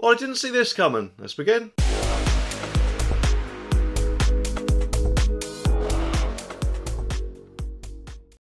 Well, I didn't see this coming. Let's begin.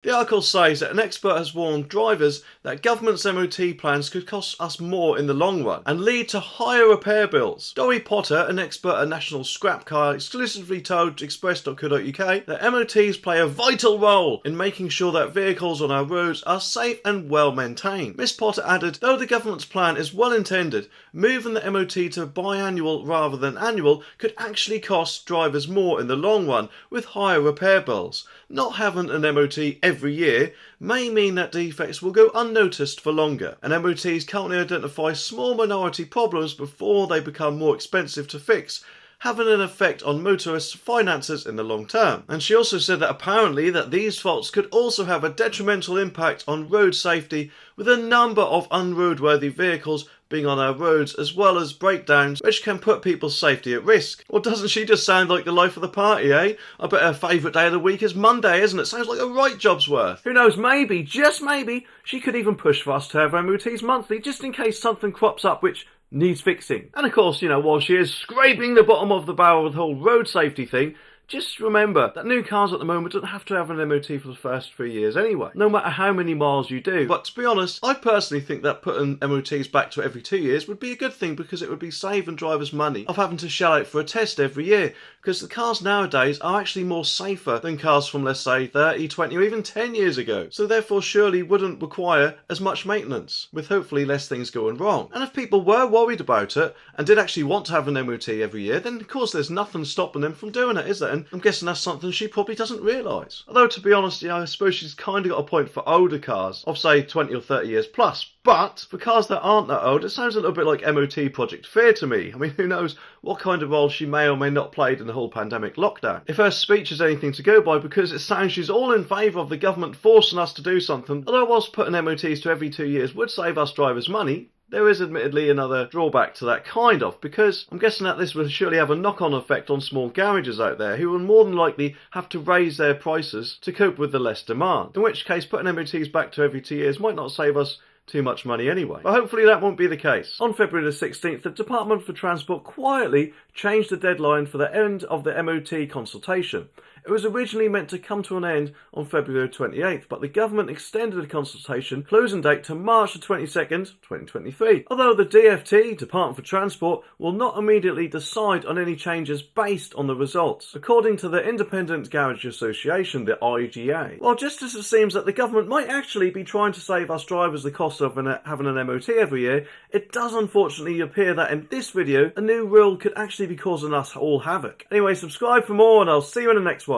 The article says that an expert has warned drivers that government's MOT plans could cost us more in the long run and lead to higher repair bills. Dorry Potter, an expert at National Scrap Car, exclusively told express.co.uk that MOTs play a vital role in making sure that vehicles on our roads are safe and well maintained. Miss Potter added, though the government's plan is well intended, moving the MOT to biannual rather than annual could actually cost drivers more in the long run with higher repair bills. Not having an MOT every year may mean that defects will go unnoticed for longer, and MOTs currently identify small minority problems before they become more expensive to fix, having an effect on motorists' finances in the long term. And she also said that apparently that these faults could also have a detrimental impact on road safety, with a number of unroadworthy vehicles being on our roads, as well as breakdowns which can put people's safety at risk. Well, doesn't she just sound like the life of the party, eh? I bet her favourite day of the week is Monday, isn't it? Sounds like a right job's worth. Who knows, maybe, just maybe, she could even push for us to have MOTs monthly, just in case something crops up which needs fixing. And of course, you know, while she is scraping the bottom of the barrel with the whole road safety thing, just remember that new cars at the moment don't have to have an MOT for the first 3 years anyway, no matter how many miles you do. But to be honest, I personally think that putting MOTs back to every 2 years would be a good thing, because it would be saving drivers money of having to shell out for a test every year, because the cars nowadays are actually more safer than cars from, let's say, 30, 20 or even 10 years ago. So therefore surely wouldn't require as much maintenance, with hopefully less things going wrong. And if people were worried about it and did actually want to have an MOT every year, then of course there's nothing stopping them from doing it, is there? And I'm guessing that's something she probably doesn't realise. Although, to be honest, I suppose she's kind of got a point for older cars of, say, 20 or 30 years plus. But for cars that aren't that old, it sounds a little bit like MOT Project Fear to me. I mean, who knows what kind of role she may or may not played in the whole pandemic lockdown. If her speech is anything to go by, because it sounds she's all in favour of the government forcing us to do something, although whilst putting MOTs to every 2 years would save us drivers money, there is admittedly another drawback to that, kind of, because I'm guessing that this will surely have a knock-on effect on small garages out there who will more than likely have to raise their prices to cope with the less demand, in which case putting MOTs back to every 2 years might not save us too much money anyway. But hopefully that won't be the case. On February the 16th, the Department for Transport quietly changed the deadline for the end of the MOT consultation. It was originally meant to come to an end on February 28th, but the government extended the consultation closing date to March the 22nd, 2023. Although the DFT, Department for Transport, will not immediately decide on any changes based on the results, according to the Independent Garage Association, the IGA. Well, just as it seems that the government might actually be trying to save us drivers the cost of having an MOT every year, it does unfortunately appear that in this video, a new rule could actually be causing us all havoc. Anyway, subscribe for more and I'll see you in the next one.